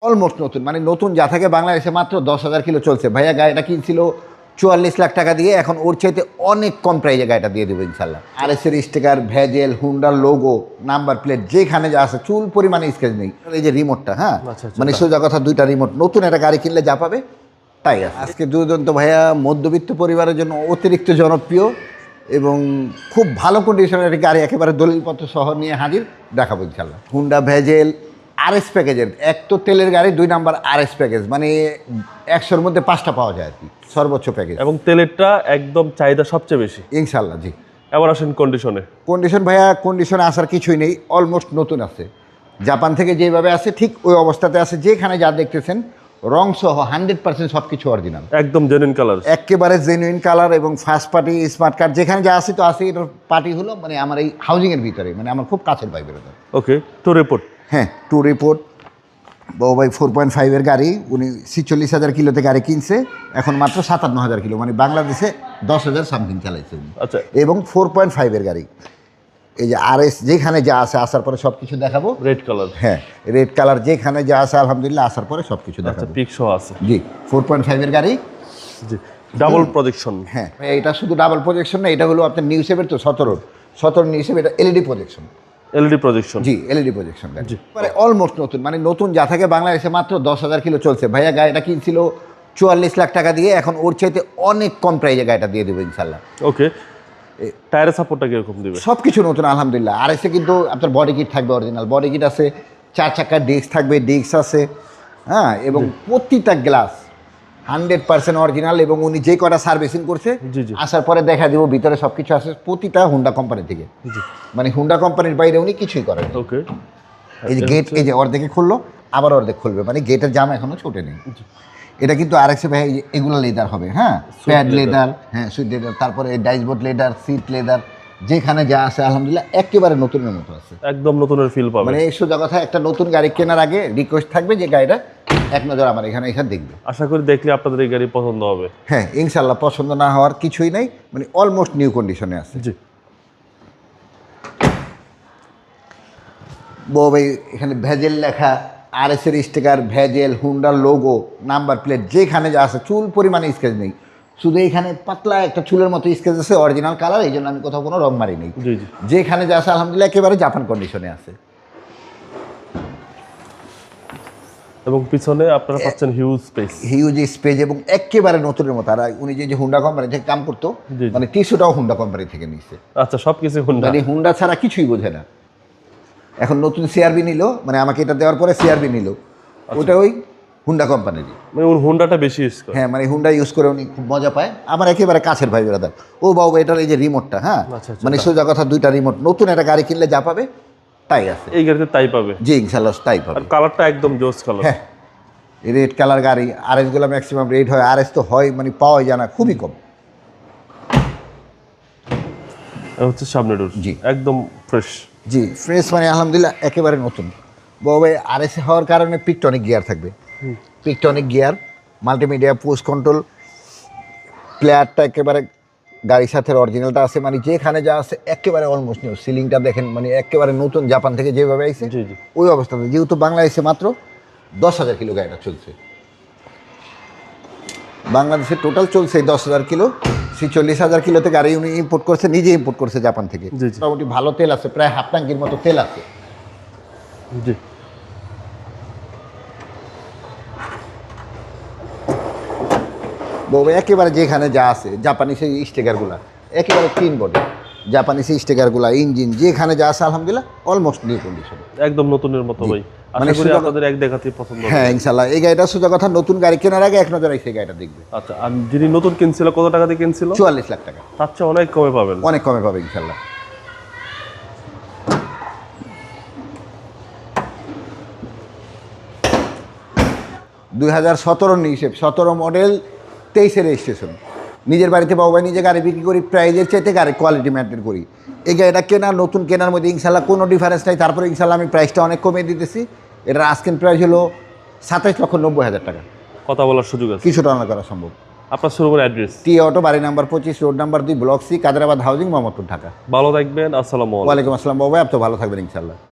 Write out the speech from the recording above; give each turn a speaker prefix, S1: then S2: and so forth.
S1: Almost নতুন, মানে নতুন যা থাকে বাংলাদেশে মাত্র 10,000 কিলো চলছে। ভাইয়া গাড়িটা কিনছিল 44 লাখ টাকা দিয়ে, এখন ওর চাইতে অনেক কম প্রাইজে গাড়িটা দিয়ে দেবো ইনশাল্লাহ। আর এস এর স্টিকার, ভেজেল, হুন্ডার লোগো, নাম্বার প্লেট যেখানে যা আছে চুল পরিমাণে স্কেচ নেই। এই যে রিমোটটা, হ্যাঁ মানে সোজা কথা, দুইটা রিমোট। নতুন একটা গাড়ি কিনলে যা পাবে তাই আছে। আজকে দুর্দান্ত ভাইয়া মধ্যবিত্ত পরিবারের জন্য অতিরিক্ত জনপ্রিয় এবং খুব ভালো কন্ডিশনের একটি গাড়ি, একেবারে দলিলপত্র সহ নিয়ে হাজির, দেখাবো ইনশাল্লাহ। হুন্ডা ভেজেল আরএস প্যাকেজের, এক তো তেলের গাড়ি, 2 নাম্বার আরএস প্যাকেজ, মানে 100-র মধ্যে 5টা পাওয়া যায় আর কি, সর্বোচ্চ প্যাকেজ।
S2: এবং তেলেরটা একদম চাহিদা সবচেয়ে বেশি
S1: ইনশাল্লাহ। জি।
S2: এবার আসেন
S1: কন্ডিশন ভাইয়া, কন্ডিশনে আসার কিছুই নেই, অলমোস্ট নতুন আছে। জাপান থেকে যেভাবে আছে ঠিক ওই অবস্থাতে আছে। যেখানে যা দেখতেছেন রং সহ 100% সব কিছু অরিজিনাল,
S2: একদম জেনুইন কালার,
S1: একেবারে জেনুইন কালার এবং ফার্স্ট পার্টি স্মার্ট কার্ড। যেখানে যা আছে তো আছে। এটার পার্টি হলো মানে আমার এই হাউজিংয়ের ভিতরে, মানে আমার খুব কাছের ভাই বেরোতে।
S2: ওকে, টু রিপোর্ট।
S1: হ্যাঁ, টু রিপোর্ট। বাবু ভাই 4.5-এর গাড়ি, উনি 46,000 কিলোতে গাড়ি কিনছে, এখন মাত্র 57,000 কিলো, মানে বাংলাদেশে 10,000 সামথিং চালাইছে উনি।
S2: আচ্ছা,
S1: এবং 4.5-এর গাড়ি। এই যে আরএস যেখানে যা আছে, আসার পরে সব কিছু দেখাবো।
S2: রেড কালার,
S1: হ্যাঁ রেড কালার যেখানে যা আছে আলহামদুলিল্লাহ, আসার পরে সব কিছু দেখাবো।
S2: পিক শো আছে।
S1: জি, 4.5-এর গাড়ি।
S2: জি, ডাবল প্রজেকশন।
S1: হ্যাঁ, এটা শুধু ডাবল প্রজেকশন না, এটা হলো আপনার নিউ শেপের, তো 17 নিউ শেপ, এটা এলইডি প্রজেকশন।
S2: LED projection.
S1: জি, এলইডি প্রজেকশন গাড়ি, মানে অলমোস্ট নতুন, মানে নতুন যা থাকে বাংলাদেশে মাত্র 10,000 কিলো চলছে। ভাইয়া গাড়িটা কিনছিল 44 লাখ টাকা দিয়ে, এখন ওর চাইতে অনেক কম প্রাইজে গাড়িটা দিয়ে দেবো ইনশাল্লাহ।
S2: ওকে, টায়ারের সাপোর্টটা কিরকম দিবে?
S1: সব কিছু নতুন আলহামদুলিল্লাহ। আর এসে কিন্তু আপনার বডি কিট থাকবে, অরিজিনাল বডি কিট আছে, 4 চাকার ডিস্ক থাকবে, ডিস্ক আছে, হ্যাঁ, এবং প্রতিটা গ্লাস 100% অরিজিনাল। এবং উনি যে কটা সার্ভিসিং করছে আসার পরে দেখা দিব ভিতরে সব কিছু আছে, প্রতিটা হুন্ডা কোম্পানি থেকে, মানে হুন্ডা কোম্পানির বাইরে উনি কিছুই করেন।
S2: ওকে,
S1: এই যে গেট, এই যে অর্ধেকে খুললো, আবার অর্ধেক খুলবে, মানে গেটের জাম এখনো ছোটে নেই। এটা কিন্তু আরেকসে ভাই, এগুলো লেদার হবে, হ্যাঁ, প্যাড লেদার, হ্যাঁ সুইট লেদার, তারপরে ডাইসবোর্ড লেদার, সিট লেদার, যেখানে যা আছে আলহামদুলিল্লাহ একেবারে নতুনের মতো আছে,
S2: একদম নতুনের ফিল পাবে।
S1: মানে এই সোজা কথা, একটা নতুন গাড়ি কেনার আগে রিকোয়েস্ট থাকবে যে গাড়িটা এক নজর আমার এখানে দেখবে।
S2: আশা করি দেখলে আপনাদের এই গাড়ি পছন্দ হবে।
S1: হ্যাঁ ইনশাল্লাহ, পছন্দ না হওয়ার কিছুই নাই, মানে অলমোস্ট নিউ কন্ডিশনে আছে।
S2: জি,
S1: বউ ভাই এখানে ভেজেল লেখা, আরএস এর স্টিকার, ভেজেল, হুন্ডার লোগো, নাম্বার প্লেট যেখানে যা আছে চুল পরিমাণে স্কেচ নেই, শুধু এখানে পাতলা একটা চুলের মতো স্কেচ আছে, অরিজিনাল কালার, এই জন্য আমি কোথাও কোনো রং মারি নেই। যেখানে যা আছে আলহামদুলিল্লাহ একেবারে জাপান কন্ডিশনে আছে।
S2: এবং পিছনে আপনারা পাচ্ছেন
S1: হিউজ স্পেস এবং একেবারে নতুনের মতো। আর উনি যে হুন্ডা কোম্পানি থেকে কাম করতো, মানে টিস্যুটাও হুন্ডা কোম্পানি থেকে নিচ্ছে।
S2: আচ্ছা, সবকিছু হুন্ডা,
S1: মানে হুন্ডা ছাড়া কিছুই বোঝে না। এখন নতুন সিআরবি নিল, মানে আমাকে এটা দেওয়ার পরে সিআরবি নিল, ওটা ওই হুন্ডা কোম্পানিরই,
S2: মানে ওর হুন্ডাটা বেশি ইউজ করে।
S1: হ্যাঁ, মানে হুন্ডা ইউজ করে উনি খুব মজা পায়। আমার একেবারে কাছের ভাই ব্রাদার। ও বাবু, এটার এই যে রিমোটটা, হ্যাঁ মানে সোজা কথা, 2টা রিমোট। নতুন একটা গাড়ি কিনলে যা পাবে তাই আছে,
S2: এই গাড়িতে তাই পাবে।
S1: জি ইনশাল্লাহ তাই পাবে।
S2: আর কালারটা একদম জোস কালার।
S1: হ্যাঁ, রেড কালার গাড়ি। আরএসগুলো ম্যাক্সিমাম রেড হয়, আরএস তো হয় মানে পাওয়াই যায় না, খুবই কম।
S2: হচ্ছে সামনে ডোর,
S1: জি
S2: একদম ফ্রেশ।
S1: জি ফ্রেশ, মানে আলহামদুলিল্লাহ একেবারে নতুন। বাবা আরএস হওয়ার কারণে পিকটনিক গিয়ার থাকবে, পিকটনিক গিয়ার, মাল্টিমিডিয়া, পোস্ট কন্ট্রোল, প্লেয়ারটা একেবারে গাড়ির সাথে অরিজিনালটা আছে, মানে যেখানে যা আছে একেবারে অলমোস্ট নিউ। সিলিংটা দেখেন, মানে একেবারে নতুন, জাপান থেকে যেভাবে আইছে ওই অবস্থাতে। যেহেতু বাংলাদেশে মাত্র 10,000 কিলো গাড়িটা চলছে, বাংলাদেশে টোটাল চলছে 10,000 কিলো। 46,000 কিলোতে গাড়ি উনি ইম্পোর্ট করছে, নিজে ইম্পোর্ট করছে জাপান থেকে। মোটামুটি ভালো তেল আছে, প্রায় হাফ ট্যাঙ্কির মতো তেল আছে।
S2: জি,
S1: বউ একেবারে যেখানে যা আছে, জাপানি সেই স্টিকারগুলা একেবারে ক্লিন বডি, জাপানি সেই স্টিকারগুলা, ইঞ্জিন যেখানে যা আছে আলহামদুলিল্লাহ অলমোস্ট নিউ কন্ডিশন,
S2: একদম নতুনের মতো ভাই। মানে আপনাদের এক দেখাতেই পছন্দ হবে।
S1: হ্যাঁ ইনশাআল্লাহ। এই গাড়িটা সোজা কথা, নতুন গাড়ি কেনার আগে এক নজর এই গাড়িটা দেখবে।
S2: আচ্ছা, আর যিনি নতুন কিনছিল কত টাকা দিয়ে কিনছিল?
S1: 44 লাখ টাকা।
S2: তার চেয়ে অনেক কমে পাবেন,
S1: অনেক কমে পাবে ইনশাআল্লাহ। দুই 2017 নিয়ে 17 মডেল, 23-এর রেজিস্ট্রেশন। নিজের বাড়িতে বাবা নিজে গাড়ি বিক্রি করি, প্রাইজের চাইতে গাড়ি কোয়ালিটি মেনটেন করি। এই গাড়িটা কেনা নতুন কেনার মধ্যে ইনশাল্লাহ কোনো ডিফারেন্স নাই। তারপরে ইনশাল্লাহ আমি প্রাইসটা অনেক কমিয়ে দিতেছি। এটার আস্কিং প্রাইস হলো 27,90,000 টাকা।
S2: কথা বলার সুযোগ আছে,
S1: কিছুটা রান্না করা সম্ভব।
S2: আপনার শোরুমের অ্যাড্রেস?
S1: টি অটো, বাড়ি number 25, road number 2, block C, Kaderabad housing, Mohammadpur, Dhaka.
S2: ভালো থাকবেন। আসসালামু আলাইকুম।
S1: ওয়ালাইকুম আসসালাম বাবা, আপনি ভালো থাকবেন ইনশাল্লাহ।